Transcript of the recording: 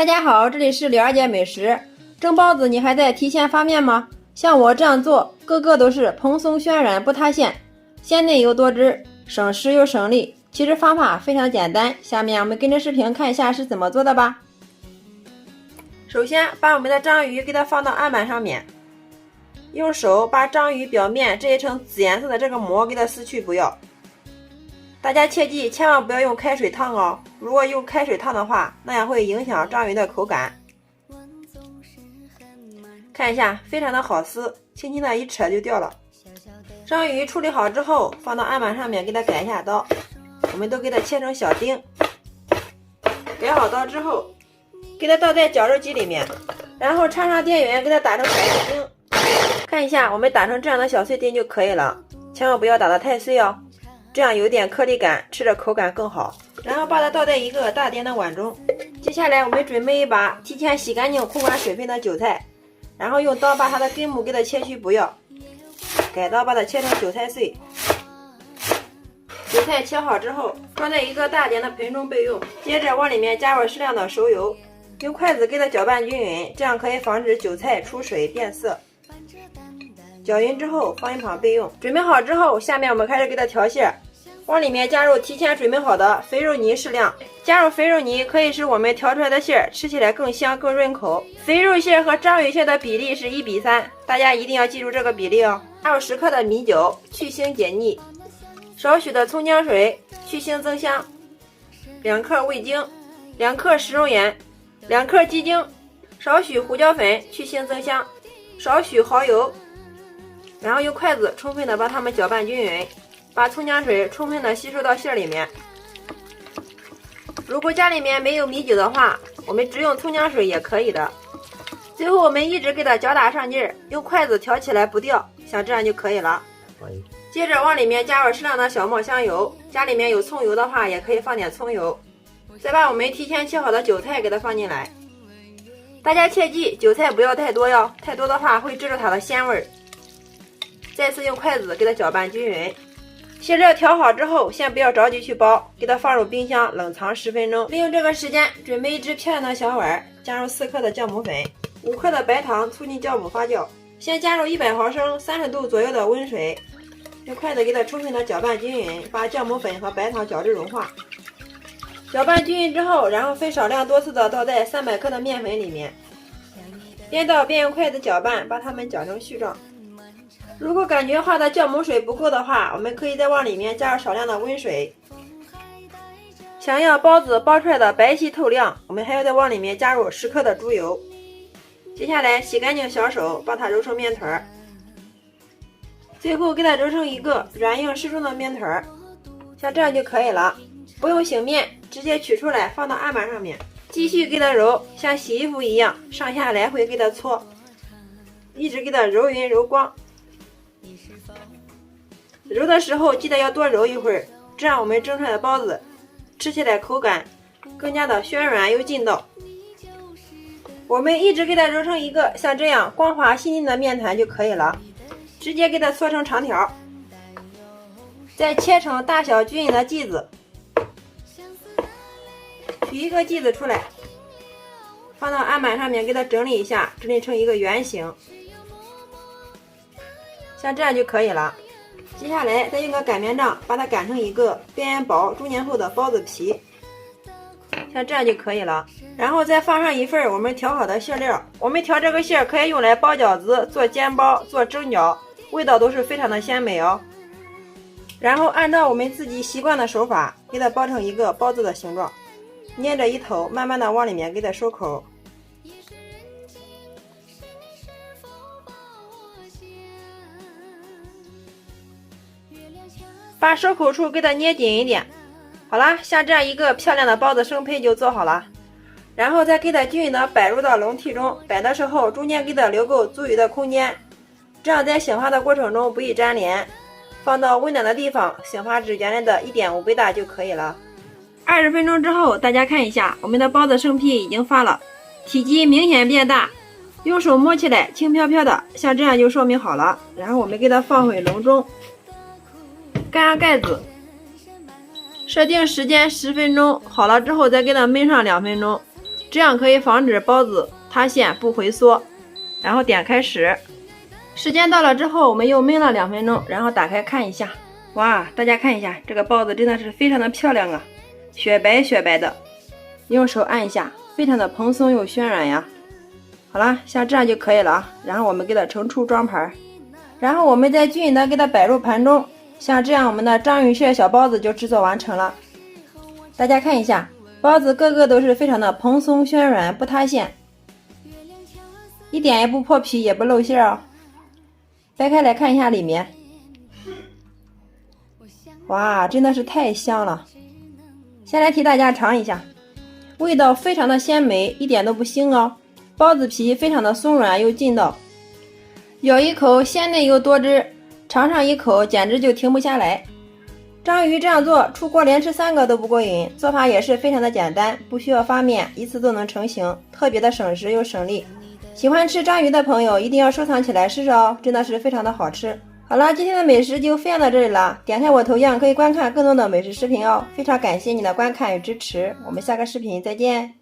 大家好，这里是柳二姐美食。蒸包子你还在提前发面吗？像我这样做，个个都是蓬松暄软不塌陷，鲜内有多汁，省时又省力。其实方法非常简单，下面我们跟着视频看一下是怎么做的吧。首先把我们的章鱼给它放到案板上面，用手把章鱼表面这一层紫颜色的这个膜给它撕去不要。大家切记千万不要用开水烫哦，如果用开水烫的话，那样会影响章鱼的口感。看一下，非常的好撕，轻轻的一扯就掉了。章鱼处理好之后，放到案板上面给它改一下刀，我们都给它切成小丁。改好刀之后，给它倒在绞肉机里面，然后插上电源给它打成小碎丁。看一下，我们打成这样的小碎丁就可以了，千万不要打得太碎哦，这样有点颗粒感，吃着口感更好。然后把它倒在一个大点的碗中。接下来我们准备一把提前洗干净控管水分的韭菜，然后用刀把它的根部给它切去不要，改刀把它切成韭菜碎。韭菜切好之后，装在一个大点的盆中备用。接着往里面加入适量的熟油，用筷子给它搅拌均匀，这样可以防止韭菜出水变色。搅匀之后放一旁备用。准备好之后，下面我们开始给它调馅，往里面加入提前准备好的肥肉泥适量。加入肥肉泥可以使我们调出来的馅吃起来更香更润口。肥肉馅和章鱼馅的比例是1:3，大家一定要记住这个比例哦。加入10克的米酒去腥解腻，少许的葱姜水去腥增香，2克味精，2克食用盐，2克鸡精，少许胡椒粉去腥增香，少许蚝油。然后用筷子充分的把它们搅拌均匀，把葱姜水充分的吸收到馅里面。如果家里面没有米酒的话，我们只用葱姜水也可以的。最后我们一直给它搅打上劲儿，用筷子挑起来不掉，像这样就可以了。接着往里面加入适量的小磨香油，家里面有葱油的话也可以放点葱油。再把我们提前切好的韭菜给它放进来。大家切记韭菜不要太多哟，太多的话会遮住它的鲜味儿。再次用筷子给它搅拌均匀。馅料调好之后，先不要着急去包，给它放入冰箱冷藏10分钟。利用这个时间，准备一只漂亮的小碗，加入4克的酵母粉，5克的白糖，促进酵母发酵。先加入100毫升30度左右的温水，用筷子给它充分的搅拌均匀，把酵母粉和白糖搅至融化。搅拌均匀之后，然后分少量多次的倒在300克的面粉里面，边倒边用筷子搅拌，把它们搅成絮状。如果感觉画的酵母水不够的话，我们可以再往里面加入少量的温水。想要包子包出来的白皙透亮，我们还要再往里面加入10克的猪油。接下来洗干净小手，把它揉成面团，最后给它揉成一个软硬适中的面团，像这样就可以了。不用醒面，直接取出来放到案板上面，继续给它揉，像洗衣服一样上下来回给它搓，一直给它揉匀揉光。揉的时候记得要多揉一会儿，这样我们蒸出来的包子吃起来口感更加的暄软又劲道。我们一直给它揉成一个像这样光滑细腻的面团就可以了，直接给它搓成长条，再切成大小均匀的剂子。取一个剂子出来，放到案板上面给它整理一下，整理成一个圆形，像这样就可以了。接下来再用个擀面杖把它擀成一个边缘薄中间厚的包子皮，像这样就可以了。然后再放上一份我们调好的馅料，我们调这个馅可以用来包饺子、做煎包、做蒸饺，味道都是非常的鲜美哦。然后按照我们自己习惯的手法给它包成一个包子的形状，捏着一头慢慢的往里面给它收口。把收口处给它捏紧一点。好啦，像这样一个漂亮的包子生胚就做好了。然后再给它均匀的摆入到笼屉中，摆的时候中间给它留够足余的空间，这样在醒发的过程中不易粘连。放到温暖的地方醒发至原来的1.5倍大就可以了。20分钟之后，大家看一下，我们的包子生坯已经发了，体积明显变大，用手摸起来轻飘飘的，像这样就说明好了。然后我们给它放回笼中，盖上盖子，设定时间10分钟，好了之后再给它焖上2分钟。这样可以防止包子塌陷不回缩。然后点开始，时间到了之后，我们又焖了2分钟，然后打开看一下。哇，大家看一下，这个包子真的是非常的漂亮啊，雪白雪白的，用手按一下，非常的蓬松又暄软呀。好了，像这样就可以了啊。然后我们给它盛出装盘，然后我们再均匀的给它摆入盘中，像这样我们的章鱼屑小包子就制作完成了。大家看一下，包子个个都是非常的蓬松暄软，不塌陷，一点也不破皮也不露馅哦。掰开来看一下里面，哇，真的是太香了。先来替大家尝一下，味道非常的鲜美，一点都不腥哦。包子皮非常的松软又劲道，咬一口鲜嫩又多汁，尝上一口简直就停不下来。章鱼这样做，出锅连吃3个都不过瘾。做法也是非常的简单，不需要发面，一次都能成型，特别的省时又省力。喜欢吃章鱼的朋友一定要收藏起来试试哦，真的是非常的好吃。好了，今天的美食就分享到这里了，点开我头像可以观看更多的美食视频哦。非常感谢你的观看与支持，我们下个视频再见。